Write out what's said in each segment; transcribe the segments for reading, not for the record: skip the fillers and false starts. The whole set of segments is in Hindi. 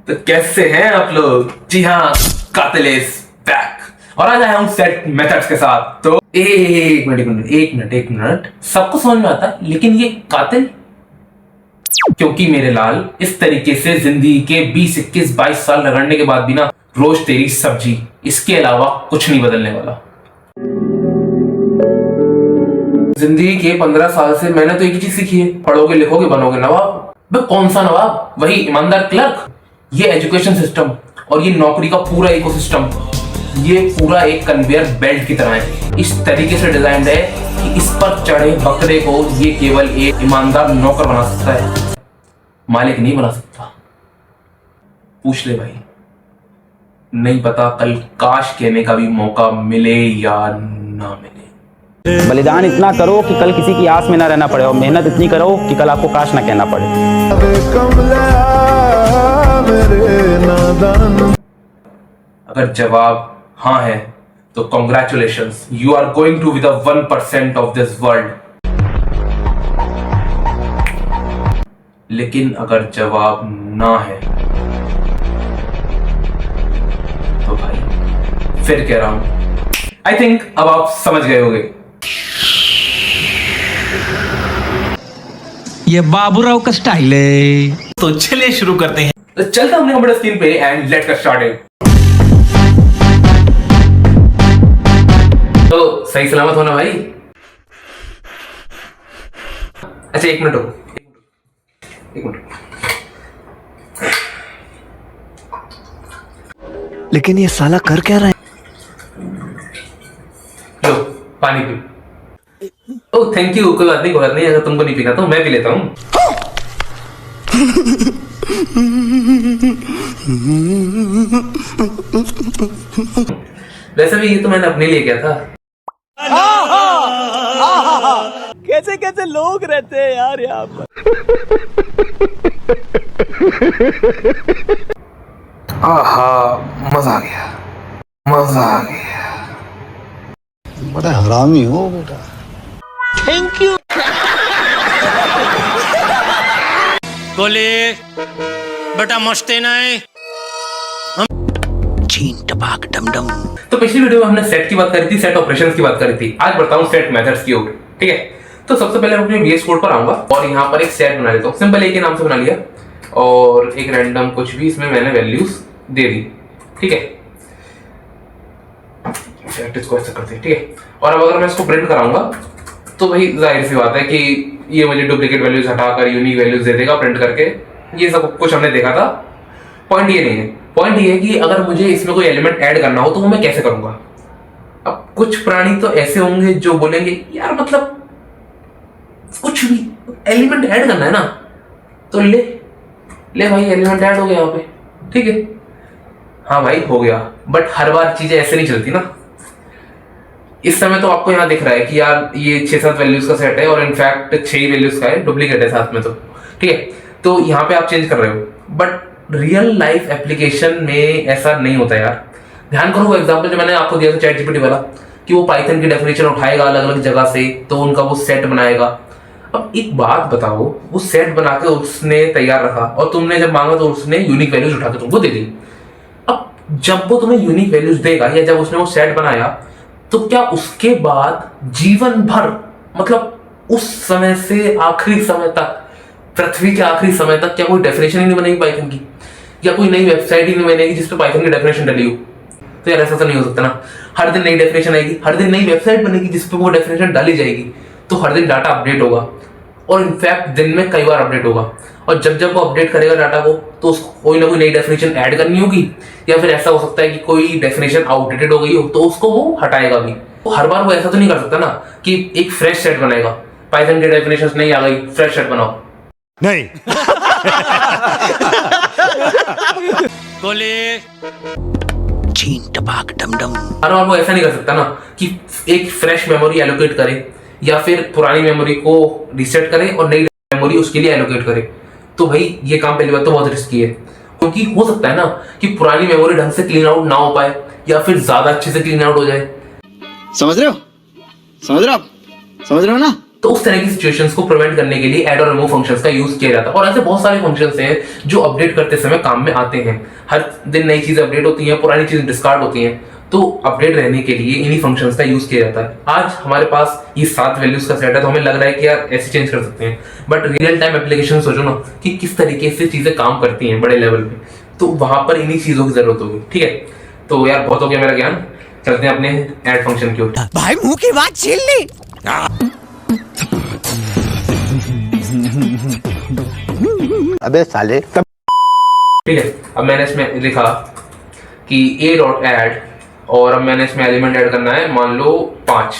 तो कैसे हैं आप लोग? जी हाँ, कातिल इज बैक और आज आया हूं सेट मेथड्स के साथ। तो एक मिनट सबको समझ में आता है, लेकिन ये कातिल क्योंकि मेरे लाल इस तरीके से जिंदगी के 20, 21, 22 साल रगड़ने के बाद भी ना रोज तेरी सब्जी, इसके अलावा कुछ नहीं बदलने वाला। जिंदगी के 15 साल से मैंने तो एक ही चीज सीखी है, पढ़ोगे लिखोगे बनोगे नवाब। कौन सा नवाब? वही ईमानदार क्लर्क। ये एजुकेशन सिस्टम और ये नौकरी का पूरा इकोसिस्टम, ये पूरा एक कन्वेयर बेल्ट की तरह है। इस तरीके से डिजाइंड है कि इस पर चढ़े बकरे को ये केवल एक ईमानदार नौकर बना सकता है, मालिक नहीं बना सकता। पूछ ले भाई, नहीं पता कल काश कहने का भी मौका मिले या ना मिले। बलिदान इतना करो कि कल किसी की आस में ना रहना पड़े, और मेहनत इतनी करो कि कल आपको काश ना कहना पड़े। अगर जवाब हाँ है तो congratulations, you are going to be the 1% of this world. लेकिन अगर जवाब ना है तो भाई फिर कह रहा हूं, आई थिंक अब आप समझ गए होंगे। ये बाबूराव का स्टाइल है। तो चलिए शुरू करते हैं। तो चलते हमने कंप्यूटर स्क्रीन पे एंड लेट्स गेट स्टार्टेड। तो सही सलामत होना भाई। अच्छा एक मिनट रुको, एक मिनट। लेकिन ये साला कर क्या रहा है? लो पानी पी। ओह थैंक यू, कोई बात नहीं, कोई बात नहीं। अगर तुमको नहीं पीना तो मैं पी लेता हूँ। वैसे भी ये तो मैंने अपने लिए किया था। कैसे कैसे लोग रहते हैं यार यहाँ पर। आहा, मजा आ गया, मजा आ गया। बड़ा हरामी हो बेटा। Thank you. बोले बेटा मस्ते नहीं चीन टपाक डमडम। तो पिछली वीडियो में हमने सेट की बात करी थी, सेट ऑपरेशंस की बात करी थी। आज बढ़ता हूँ सेट मेथड्स की ओर। ठीक है, तो सबसे पहले मैं अपने VS कोड पर आऊंगा और यहाँ पर एक सेट बना लेता हूँ। सिंपल एक के नाम से बना लिया और एक रैंडम कुछ भी इसमें मैंने वैल्यूज दे दी। ठीक है, सेट इसको ऐसा करते हैं। ठीक है, और अब अगर मैं इसको प्रिंट कराऊंगा तो भाई जाहिर सी बात है कि ये मुझे डुप्लीकेट वैल्यूज हटाकर यूनिक वैल्यूज दे देगा प्रिंट करके। ये सब कुछ हमने देखा था। पॉइंट ये नहीं है, पॉइंट ये है कि अगर मुझे इसमें कोई एलिमेंट ऐड करना हो तो वो मैं कैसे करूंगा। अब कुछ प्राणी तो ऐसे होंगे जो बोलेंगे यार मतलब कुछ भी एलिमेंट ऐड करना है ना तो ले भाई एलिमेंट ऐड हो गया यहाँ पे। ठीक है, हाँ भाई हो गया, बट हर बार चीजें ऐसे नहीं चलती ना। इस समय तो आपको यहाँ दिख रहा है कि यार ये 6-7 वैल्यूज का सेट है और इनफैक्ट 6 ही वैल्यूज का है, डुप्लीकेट है साथ में। तो ठीक है, तो यहाँ पे आप चेंज कर रहे हो, बट रियल लाइफ एप्लीकेशन में ऐसा नहीं होता यार। ध्यान करो वो एग्जांपल जो मैंने आपको दिया था चैट जीपीटी वाला, कि वो पाइथन की डेफिनेशन उठाएगा अलग अलग जगह से तो उनका वो सेट बनाएगा। अब एक बात बताओ, वो सेट बना के उसने तैयार रखा और तुमने जब मांगा तो उसने यूनिक वैल्यूज उठा के तुमको दे दी। अब जब वो तुम्हें यूनिक वैल्यूज देगा या जब उसने वो सेट बनाया तो क्या उसके बाद जीवन भर, मतलब उस समय से आखिरी समय तक, पृथ्वी के आखिरी समय तक क्या कोई डेफिनेशन ही नहीं बनेगी पाइथन की, या कोई नई वेबसाइट ही नहीं बनेगी जिसपे पाइथन की डेफिनेशन डली हो? तो यार ऐसा तो नहीं हो सकता ना। हर दिन नई डेफिनेशन आएगी, हर दिन नई वेबसाइट बनेगी जिसपे वो डेफिनेशन डाली जाएगी, तो हर दिन डाटा अपडेट होगा और इनफैक्ट दिन में कई बार अपडेट होगा। और जब जब वो अपडेट करेगा डाटा को तो उसको कोई ना कोई नई डेफिनेशन ऐड करनी होगी, या फिर ऐसा हो सकता है कि कोई डेफिनेशन आउटडेटेड हो गई हो तो उसको वो हटाएगा भी। तो हर बार वो ऐसा तो नहीं कर सकता ना कि एक फ्रेश सेट बनाएगा, पाइथन की डेफिनेशन नहीं आ गई फ्रेश सेट बनाओ। नहीं बोले चीन टपाक डमडम। हर बार वो ऐसा नहीं कर सकता ना कि एक फ्रेश मेमोरी एलोकेट करे या फिर पुरानी मेमोरी को रीसेट करे और नई मेमोरी उसके लिए एलोकेट करे। तो भाई ये काम पहली बात तो बहुत रिस्की है, क्योंकि हो सकता है ना कि पुरानी मेमोरी ढंग से क्लीन आउट ना हो पाए या फिर ज्यादा अच्छे से क्लीन आउट हो जाए। समझ रहे हो? समझ रहे हो ना? तो उस तरह की सिचुएशंस को प्रिवेंट करने के लिए ऐड और रिमूव फंक्शंस का यूज किया जाता है। और ऐसे बहुत सारे फंक्शंस हैं जो अपडेट करते समय काम में आते हैं। हर दिन नई चीजें अपडेट होती हैं, पुरानी चीजें डिस्कार्ड होती हैं, तो अपडेट रहने के लिए इन्हीं फंक्शंस का यूज किया जाता है। आज हमारे पास ये 7 वैल्यूज का सेट है, तो हमें लग रहा है कि यार ऐसे चेंज कर सकते हैं, बट रियल टाइम एप्लीकेशन सोचो ना कि किस तरीके से चीजें काम करती हैं बड़े लेवल पे, तो वहां पर इन्हीं चीजों की जरूरत होगी। ठीक है, तो यार बहुत हो गया मेरा ज्ञान, चलते हैं अपने ऐड फंक्शन की ओर। भाई मुंह की बात छीन ली। अबे साले। ठीक है, अब मैंने इसमें लिखा कि a डॉट ऐड, और अब मैंने इसमें एलिमेंट ऐड करना है, मान लो 5।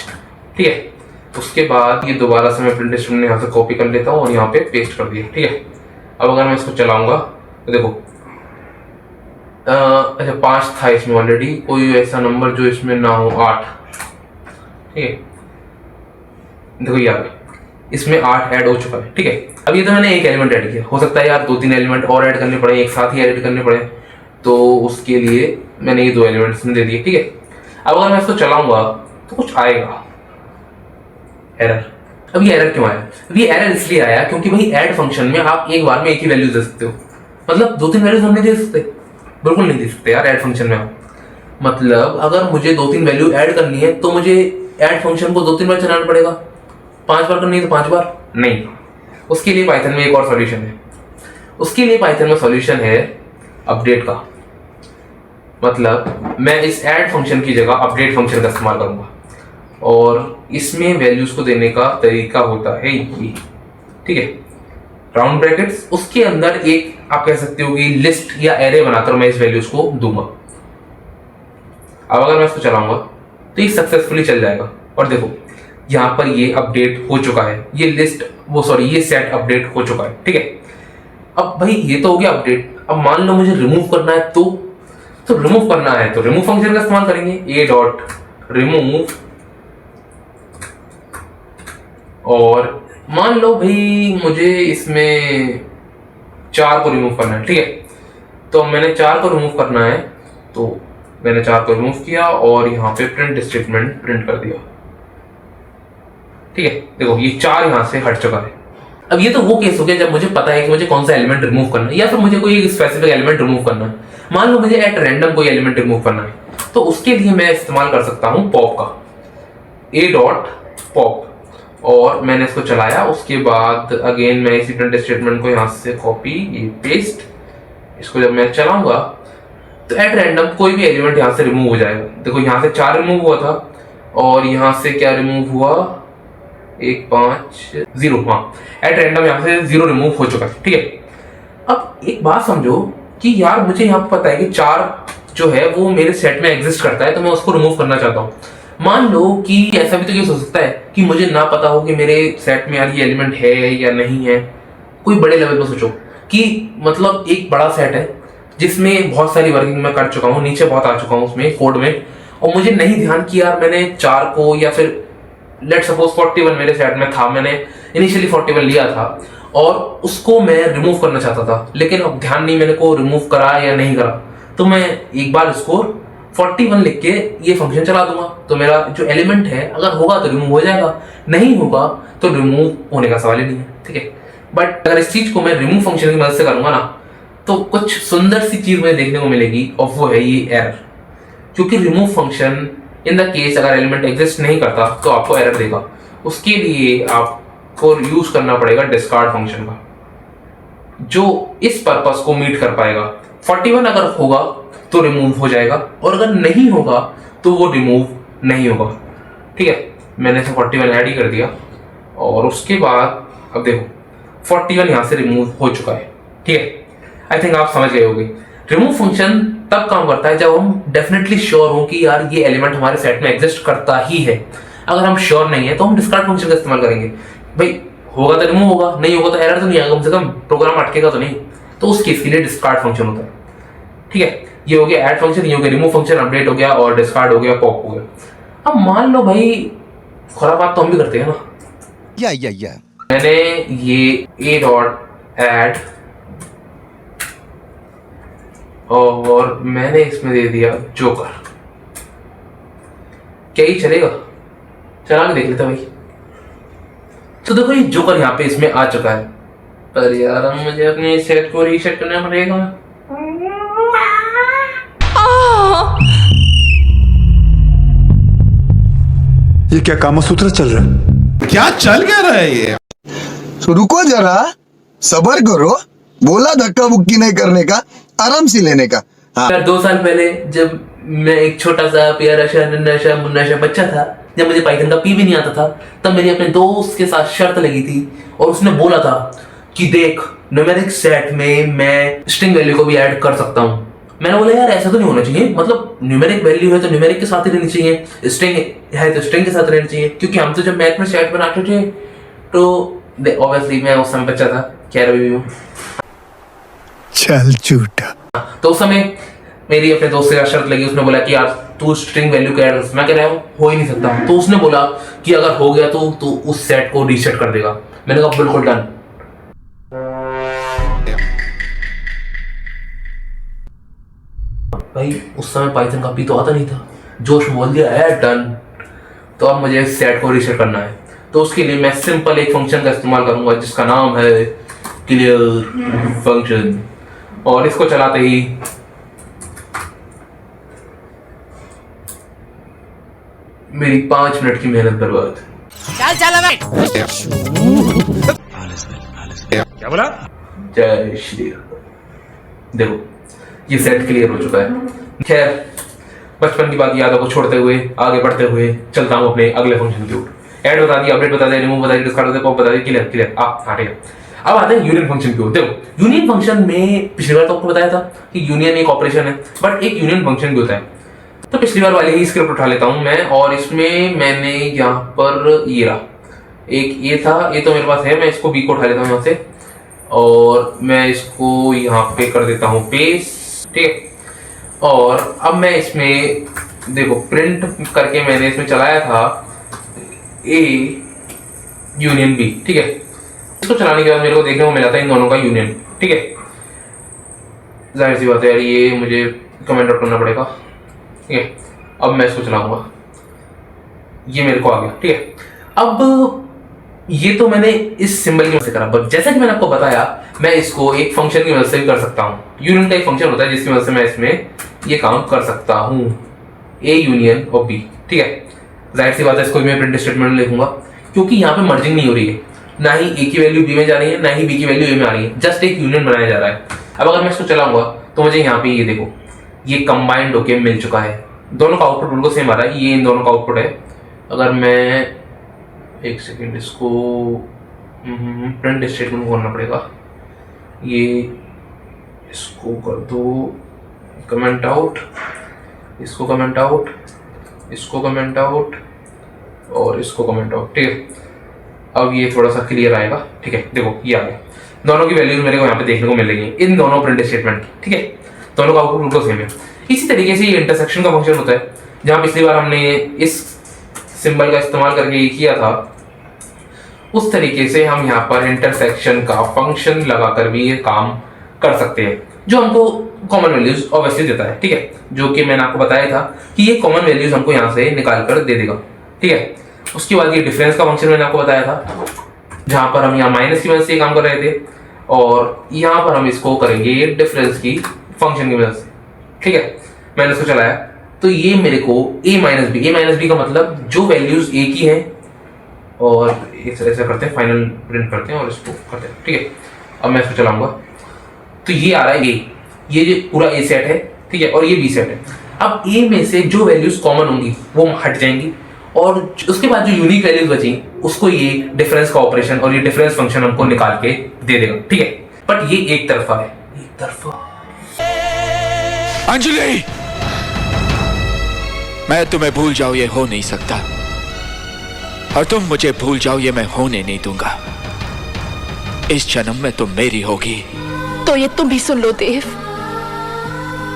ठीक है, उसके बाद ये दोबारा से मैं प्रिंट स्टेटमेंट यहाँ से कॉपी कर लेता हूँ और यहाँ पे पेस्ट कर दिया। ठीक है, अब अगर मैं इसको चलाऊंगा तो देखो अच्छा 5 था इसमें ऑलरेडी, कोई ऐसा नंबर जो इसमें ना हो, 8। ठीक है, देखो यार इसमें 8 ऐड हो चुका है। ठीक है, अब ये तो मैंने एक एलिमेंट ऐड किया, हो सकता है यार 2-3 एलिमेंट और ऐड करने पड़े, एक साथ ही ऐड करने पड़े, तो उसके लिए मैंने ये 2 एलिमेंट्स इसमें दे दिए। ठीक है, अब अगर मैं इसको चलाऊंगा तो कुछ आएगा एरर। अब ये एरर क्यों आया? अब ये एरर इसलिए आया क्योंकि भाई ऐड फंक्शन में आप एक बार में एक ही वैल्यू दे सकते हो, मतलब 2-3 वैल्यूज हम नहीं दे सकते, बिल्कुल नहीं दे सकते यार ऐड फंक्शन में। आप मतलब अगर मुझे 2-3 वैल्यू ऐड करनी है तो मुझे ऐड फंक्शन को 2-3 बार चलाना पड़ेगा, 5 बार करनी है तो 5 बार नहीं। उसके लिए पाइथन में एक और सॉल्यूशन है, उसके लिए पाइथन में सॉल्यूशन है अपडेट का। मतलब मैं इस ऐड फंक्शन की जगह अपडेट फंक्शन का इस्तेमाल करूंगा, और इसमें वैल्यूज को देने का तरीका होता है ये। ठीक है, राउंड ब्रैकेट्स, उसके अंदर एक आप कह सकते हो कि लिस्ट या एरे बनाकर मैं इस वैल्यूज को दूंगा। अब अगर मैं इसको चलाऊंगा तो ये सक्सेसफुली चल जाएगा, और देखो यहाँ पर ये अपडेट हो चुका है, ये लिस्ट ये सेट अपडेट हो चुका है। ठीक है, अब भाई ये तो हो गया अपडेट। अब मान लो मुझे रिमूव करना है, तो रिमूव करना है तो रिमूव फंक्शन का इस्तेमाल करेंगे, a डॉट रिमूव, और मान लो भाई मुझे इसमें 4 को रिमूव करना है। ठीक है, तो मैंने 4 को रिमूव करना है, तो मैंने 4 को रिमूव किया और यहाँ पे प्रिंट स्टेटमेंट प्रिंट कर दिया। ठीक है, देखो ये 4 यहाँ से हट चुका है। अब ये तो वो केस हो गया जब मुझे पता है कि मुझे कौन सा एलिमेंट रिमूव करना है, या फिर मुझे कोई स्पेसिफिक एलिमेंट रिमूव करना है। मान लो मुझे एट रैंडम कोई एलिमेंट रिमूव करना है, तो उसके लिए मैं इस्तेमाल कर सकता हूं पॉप का, a डॉट पॉप, और मैंने इसको चलाया। उसके बाद अगेन मैं इसी प्रिंट स्टेटमेंट को यहाँ से कॉपी, ये पेस्ट, इसको जब मैं चलाऊंगा तो एट रैंडम कोई भी एलिमेंट यहाँ से रिमूव हो जाएगा। देखो यहाँ से 4 रिमूव हुआ था, और यहाँ से क्या रिमूव हुआ, 1 5 0, हाँ एट रैंडम यहाँ से 0 रिमूव हो चुका है। ठीक है, अब एक बात समझो कि यार मुझे यहाँ पता है कि 4 जो है वो मेरे सेट में एग्जिस्ट करता है, तो मैं उसको रिमूव करना चाहता हूँ। मान लो कि ऐसा भी तो केस हो सकता है कि मुझे ना पता हो कि मेरे सेट में यार ये एलिमेंट है या नहीं है। कोई बड़े लेवल पर सोचो कि मतलब एक बड़ा सेट है जिसमें बहुत सारी वर्किंग मैं कर चुका हूँ, नीचे बहुत आ चुका हूँ उसमें कोड में, और मुझे नहीं ध्यान कि यार मैंने 4 को, या फिर लेट सपोज 41 मेरे सेट में था, मैंने इनिशियली 41 लिया था और उसको मैं रिमूव करना चाहता था, लेकिन अब ध्यान नहीं मैंने को रिमूव करा या नहीं करा, तो मैं एक बार इसको 41 लिख के ये फंक्शन चला दूंगा, तो मेरा जो एलिमेंट है अगर होगा तो रिमूव हो जाएगा, नहीं होगा तो रिमूव होने का सवाल ही नहीं है। ठीक है, बट अगर इस चीज को मैं रिमूव फंक्शन की मदद से करूंगा ना, तो कुछ सुंदर सी चीज मुझे देखने को मिलेगी, और वो है ये एरर। क्योंकि remove function in the case अगर एलिमेंट एग्जिस्ट नहीं करता तो आपको एरर देगा। उसके लिए आपको यूज करना पड़ेगा डिस्कार्ड फंक्शन का, जो इस पर्पस को मीट कर पाएगा। 41 अगर होगा तो रिमूव हो जाएगा, और अगर नहीं होगा तो वो रिमूव नहीं होगा। ठीक है, मैंने इसे 41 ऐड ही कर दिया, और उसके बाद अब देखो 41 यहां से रिमूव हो चुका है। ठीक है, आई थिंक आप समझ गए होंगे। रिमूव फंक्शन तब काम करता है जब हम डेफिनेटली श्योर हो कि यार ये एलिमेंट हमारे सेट में एग्जिस्ट करता ही है। अगर हम श्योर नहीं है तो हम डिस्कार्ड फंक्शन का इस्तेमाल करेंगे। भाई होगा तो रिमूव होगा, नहीं होगा तो एरर तो नहीं आएगा, कम से कम प्रोग्राम अटकेगा तो नहीं, तो उस केस के लिए डिस्कार्ड फंक्शन होता है। ठीक है, ये हो गया ऐड फंक्शन, ये हो गया रिमूव फंक्शन, अपडेट हो गया, और डिस्कार्ड हो गया, पॉप हो गया। अब मान लो भाई खराब बात तो हम भी करते हैं ना, या मैंने ये a डॉट ऐड और मैंने इसमें दे दिया जोकर, क्या ये चलेगा? चला के देख लेता भाई। तो देखो ये जोकर यहाँ पे इसमें आ चुका है, पर यार अब मुझे अपने सेट को रीसेट करना पड़ेगा। ये क्या कामसूत्र चल रहा है? क्या चल क्या रहा है ये? तो रुको जरा, सबर करो। बोला धक्का मुक्की नहीं करने का, आराम से लेने का। हाँ। यार 2 साल पहले जब मैं एक छोटा सा प्यारा सा नन्हा सा मुन्ना सा बच्चा था, जब मुझे पाइथन का पी भी नहीं आता था, तब मेरी अपने दोस्त के साथ शर्त लगी थी और उसने बोला था कि देख न्यूमेरिक सेट में मैं स्ट्रिंग वैल्यू को भी ऐड कर सकता हूँ। मैंने बोला यार ऐसा तो नहीं होना चाहिए, मतलब न्यूमेरिक वैल्यू है तो न्यूमेरिक के साथ ही रहनी चाहिए, स्ट्रिंग है तो स्ट्रिंग के साथ रहनी चाहिए, क्योंकि हम तो जब मैथ में सेट बनाते थे तो ऑब्वियसली मैं उस समय बच्चा था, कह रही हूँ। चल झूठा। तो उस समय मेरी अपने दोस्त से शर्त लगी, उसने बोला कि यार तू स्ट्रिंग वैल्यू का ऐड, मैं कह रहा हूँ हो ही नहीं सकता। तो उसने बोला कि अगर हो गया तो तू उस सेट को रीसेट कर देगा। मैंने कहा बिल्कुल डन। भाई उस समय पाइथन का पी तो आता नहीं था, जोश बोल दिया है डन, तो अब मुझे इस सेट को रीसेट करना है। तो उसके लिए मैं सिंपल एक फंक्शन का इस्तेमाल करूंगा जिसका नाम है क्लियर फंक्शन, और इसको चलाते ही मेरी 5 मिनट की मेहनत बर्बाद। चल चल भाई। क्या बोला? जय श्री राम। देखो ये सेट क्लियर हो चुका है। खैर बचपन की बात यादों को छोड़ते हुए आगे बढ़ते हुए चलता हूँ अपने अगले फंक्शन की ओर। ऐड बता दिया, अपडेट बता दिया, रिमूव बता दिया, डिस्कार्ड बता दिया, पॉप बता दिया, क्लियर क्लियर। हाँ ठीक है। अब आते हैं यूनियन फंक्शन की ओर। देखो यूनियन फंक्शन में पिछली बार तो आपको बताया था कि यूनियन एक ऑपरेशन है, बट एक यूनियन फंक्शन भी होता है। तो पिछली बार वाली ही स्क्रिप्ट उठा लेता हूं मैं, और इसमें मैंने यहाँ पर ये रहा एक, ये था, ये तो मेरे पास है, मैं इसको बी को उठा लेता हूँ यहाँ से और मैं इसको यहाँ पे कर देता हूँ पेस्ट, ठीक है। और अब मैं इसमें देखो प्रिंट करके मैंने इसमें चलाया था ए यूनियन बी, ठीक है। इसको चलाने के बाद मेरे को देखने को मिला था इन दोनों का यूनियन, ठीक है। जाहिर सी बात है यार, ये मुझे कमेंट आउट करना पड़ेगा, ठीक है। अब मैं इसको चलाऊंगा, ये मेरे को आ गया, ठीक है। अब ये तो मैंने इस सिंबल की मदद से करा, बट जैसा कि मैंने आपको बताया मैं इसको एक फंक्शन की मदद से भी कर सकता हूँ। यूनियन का एक फंक्शन होता है जिसकी मदद से मैं इसमें ये काम कर सकता हूँ, ए यूनियन और बी, ठीक है। जाहिर सी बात है इसको मैं प्रिंट स्टेटमेंट में लिखूंगा, क्योंकि यहाँ पे मर्जिंग नहीं हो रही है, ना ही ए की वैल्यू बी में जा रही है, ना ही बी की वैल्यू ए में आ रही है, जस्ट एक यूनियन बनाया जा रहा है। अब अगर मैं इसको चलाऊंगा तो मुझे यहाँ पे ये देखो ये कंबाइंड होके मिल चुका है, दोनों का आउटपुट बिल्कुल सेम आ रहा है, ये इन दोनों का आउटपुट है। अगर मैं एक सेकेंड इसको प्रिंट स्टेटमेंट करना पड़ेगा, ये इसको कर दो कमेंट आउट, इसको कमेंट आउट, इसको कमेंट आउट और इसको कमेंट आउट, ठीक है। अब ये थोड़ा सा क्लियर आएगा, ठीक है। देखो ये आ गया, दोनों की वैल्यूज मेरे को यहाँ पे देखने को मिल रही है इन दोनों प्रिंट स्टेटमेंट की, ठीक है। दोनों का आउटपुट बिल्कुल सेम है। इसी तरीके से ये इंटरसेक्शन का फंक्शन होता है, जहाँ पिछली बार हमने इस सिंबल का इस्तेमाल करके ये किया था, उस तरीके से हम यहाँ पर इंटरसेक्शन का फंक्शन लगाकर भी ये काम कर सकते हैं, जो हमको कॉमन वैल्यूज ऑब्वियसली देता है, ठीक है। जो कि मैंने आपको बताया था कि ये कॉमन वैल्यूज हमको यहाँ से निकाल कर दे देगा, ठीक है। उसके बाद ये डिफरेंस का फंक्शन मैंने आपको बताया था, जहाँ पर हम यहाँ माइनस की मदद से काम कर रहे थे, और यहाँ पर हम इसको करेंगे डिफरेंस की फंक्शन की मदद से, ठीक है। मैंने इसको चलाया तो ये मेरे को ए माइनस बी का मतलब जो वैल्यूज ए की है, और ऐसा करते हैं, फाइनल प्रिंट करते हैं और इसको करते हैं, ठीक है। अब मैं इसको चलाऊंगा तो ये आ रहा है ए, ये पूरा ए सेट है, ठीक है, और ये बी सेट है। अब ए में से जो वैल्यूज कॉमन होंगी वो हट जाएंगी, और उसके बाद जो यूनिक वैल्यूज बची उसको ये डिफरेंस का ऑपरेशन और ये डिफरेंस फंक्शन हमको निकाल के दे देगा, ठीक है। बट ये एक तरफा है, एक तरफा। अंजलि, मैं तुम्हें भूल जाऊं ये हो नहीं सकता, और तुम मुझे भूल जाओ ये मैं होने नहीं दूंगा। इस जन्म में तुम मेरी होगी। तो ये तुम भी सुन लो देव,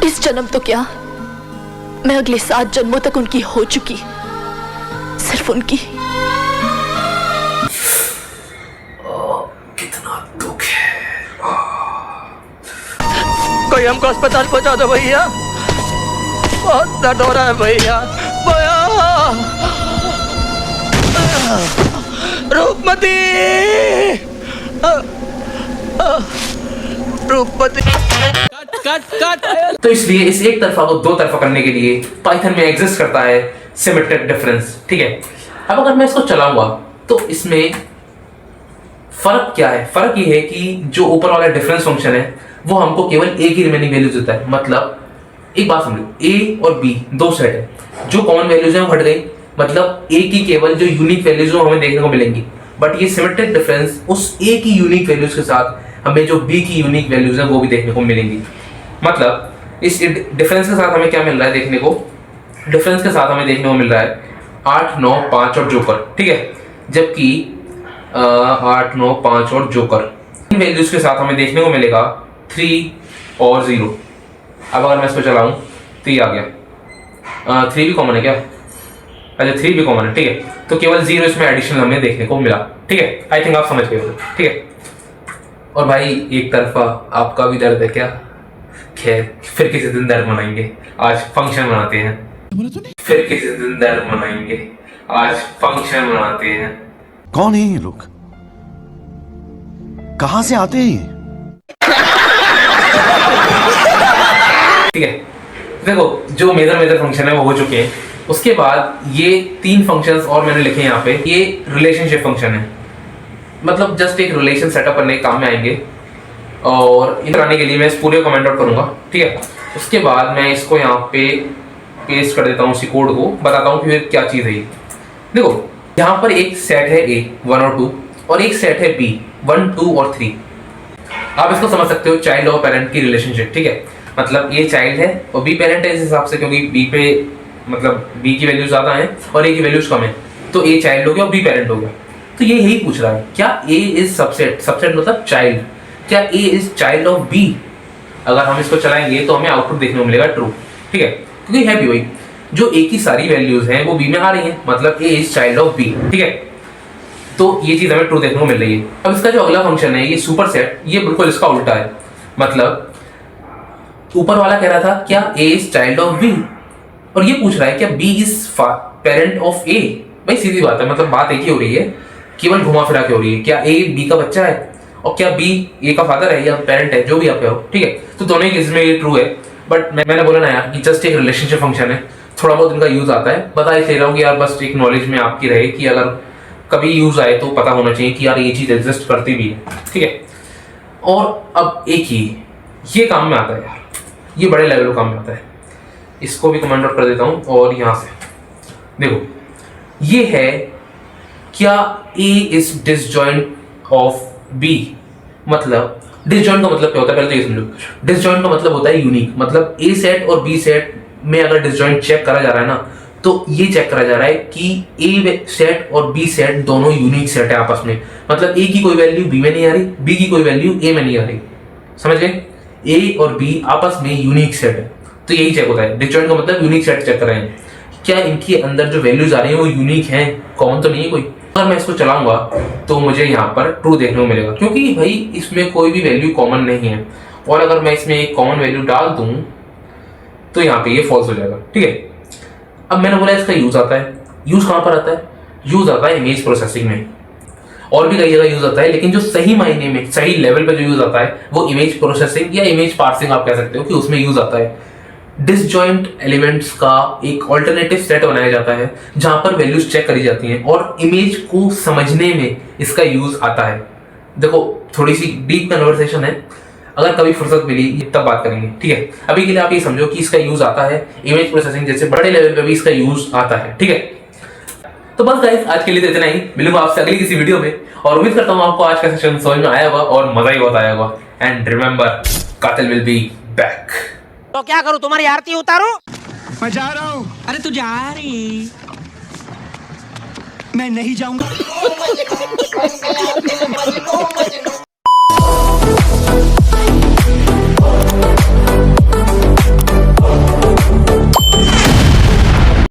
इस जन्म तो क्या, मैं अगले 7 जन्मों तक उनकी हो चुकी, सिर्फ उनकी। कितना दुख है। कोई हमको अस्पताल पहुंचा दो भैया, बहुत दर्द हो रहा है भैया, भैया। रूपमती रूपमती। तो इसलिए इस एक तरफा को दो तरफा करने के लिए पाइथन में एग्जिस्ट करता है सिमेट्रिक डिफरेंस। ठीक है, अब अगर मैं इसको चलाऊंगा तो इसमें फर्क क्या है? फर्क ये है कि जो ऊपर वाला डिफरेंस फंक्शन है वो हमको केवल ए की रिमेनिंग वैल्यूज देता है। मतलब एक बात समझो, ए और बी दो सेट है, जो कॉमन वैल्यूज है वो हट गई, मतलब ए की केवल जो यूनिक वैल्यूज वो हमें देखने को मिलेंगी। बट ये सिमेट्रिक डिफरेंस उस ए की यूनिक वैल्यूज के साथ हमें जो बी की यूनिक वैल्यूज है वो भी देखने को मिलेंगी। मतलब इस डिफरेंस के साथ हमें क्या मिल रहा है देखने को? डिफरेंस के साथ हमें देखने को मिल रहा है 8, 9, 5 और जोकर। ठीक है, जबकि 8, 9, 5 और जोकर इन वैल्यूज के साथ हमें देखने को मिलेगा 3 और 0। अब अगर मैं इसको चलाऊं तो ये आ गया 3 भी कॉमन है क्या? अच्छा 3 भी कॉमन है। ठीक है, तो केवल 0 इसमें एडिशनल हमें देखने को मिला। ठीक है, आई थिंक आप समझ गए हो। ठीक है, और भाई एक तरफा आपका भी दर्द है क्या? खैर फिर किसी दिन दर्द मनाएंगे, आज फंक्शन मनाते हैं। फिर किसी दिन दर्द मनाएंगे, आज फंक्शन मनाते हैं। कौन है ये लोग? कहां से आते हैं? ठीक है, देखो जो मेजर फंक्शन है वो हो चुके हैं। उसके बाद ये 3 फंक्शंस और मैंने लिखे यहाँ पे, ये रिलेशनशिप फंक्शन है, मतलब जस्ट एक रिलेशन सेटअप करने के काम में आएंगे। और इन कराने के लिए मैं इस पूरे कमेंट आउट करूंगा। ठीक है, उसके बाद मैं इसको यहाँ पे पेस्ट कर देता हूँ, इसी कोड को बताता हूँ फिर क्या चीज़ है ये। देखो यहाँ पर एक सेट है ए 1 और 2 और एक सेट है बी 1, 2 और 3। आप इसको समझ सकते हो चाइल्ड और पेरेंट की रिलेशनशिप। ठीक है, मतलब ए चाइल्ड है और बी पेरेंट है इस हिसाब से, क्योंकि बी पे मतलब बी की वैल्यूज ज़्यादा है और ए की वैल्यूज कम है, तो ए चाइल्ड हो गया और बी पेरेंट हो गया। तो ये यही पूछ रहा है, क्या ए इज सबसेट? सबसेट मतलब चाइल्ड। क्या ए इज चाइल्ड ऑफ बी? अगर हम इसको चलाएंगे तो हमें आउटपुट देखने को मिलेगा ट्रू। ठीक है, क्योंकि है भी वही, जो ए की सारी वैल्यूज हैं वो बी में आ रही हैं, मतलब ए इज चाइल्ड ऑफ बी। ठीक है, तो ये चीज हमें ट्रू देखने को मिल रही है। अब इसका जो अगला फंक्शन है ये सुपर सेट, ये बिल्कुल इसका उल्टा है। मतलब ऊपर वाला कह रहा था क्या ए इज चाइल्ड ऑफ बी, और ये पूछ रहा है क्या बी इज पेरेंट ऑफ ए। भाई सीधी बात है, मतलब बात एक ही हो रही है, केवल घुमा फिरा के हो रही है। क्या ए बी का बच्चा है और क्या बी ए का फादर है या पेरेंट है, जो भी आप कहो। ठीक है, तो दोनों ही केस में ये ट्रू है। बट मैंने बोला ना यार कि जस्ट एक रिलेशनशिप फंक्शन है, थोड़ा बहुत इनका यूज आता है। बता ही रहा हूँ कि यार बस एक नॉलेज में आपकी रहे कि अगर कभी यूज आए तो पता होना चाहिए कि यार ये चीज एग्जिस्ट करती भी है। ठीक है, और अब एक ही ये काम में आता है यार, ये बड़े लेवल काम में आता है। इसको भी कमेंट आउट कर देता हूँ और यहाँ से देखो ये है, क्या ए इज डिसजॉइंट ऑफ बी। मतलब डिसजॉइंट का मतलब क्या होता है, पहले तो ये समझो। डिसजॉइंट का मतलब होता है यूनिक, मतलब ए सेट और बी सेट में अगर डिसजॉइंट चेक करा जा रहा है ना, तो ये चेक करा जा रहा है कि ए सेट और बी सेट दोनों यूनिक सेट है आपस में। मतलब ए की कोई वैल्यू बी में नहीं आ रही, बी की कोई वैल्यू ए में नहीं आ रही। समझ गए? ए और बी आपस में यूनिक सेट है, तो यही चेक होता है। डिसजॉइंट का मतलब यूनिक सेट चेक कर रहे हैं, क्या इनके अंदर जो वैल्यूज आ रही है वो यूनिक हैं, कॉमन तो नहीं है कोई। अगर मैं इसको चलाऊंगा तो मुझे यहाँ पर ट्रू देखने को मिलेगा, क्योंकि भाई इसमें कोई भी वैल्यू कॉमन नहीं है। और अगर मैं इसमें एक कॉमन वैल्यू डाल दूं तो यहाँ पे ये फॉल्स हो जाएगा। ठीक है, अब मैंने बोला इसका यूज आता है। यूज कहाँ पर आता है? यूज आता है इमेज प्रोसेसिंग में, और भी कई जगह यूज आता है, लेकिन जो सही मायने में सही लेवल पे जो यूज आता है वो इमेज प्रोसेसिंग या इमेज पार्सिंग आप कह सकते हो कि उसमें यूज आता है। डिसजॉइंट एलिमेंट्स का एक ऑल्टरनेटिव सेट बनाया जाता है जहां पर वैल्यूज चेक करी जाती हैं और इमेज को समझने में इसका यूज आता है। देखो थोड़ी सी डीप कन्वर्सेशन है, अगर कभी फुर्सत मिली तब बात करेंगे। ठीक है, अभी के लिए आप ये समझो कि इसका यूज आता है इमेज प्रोसेसिंग जैसे बड़े लेवल पे भी इसका यूज आता है। ठीक है, तो बस गाइस आज के लिए तो इतना ही। मिलूंगा आपसे अगली किसी वीडियो में, और उम्मीद करता हूँ आपको आज का सेशन समझ में आया होगा और मजा ही बहुत आया होगा। एंड रिमेंबर, कातिल विल बी बैक। तो क्या करूं, तुम्हारी आरती उतारूं? मैं जा रहा हूँ। अरे तू जा रही, मैं नहीं जाऊंगा।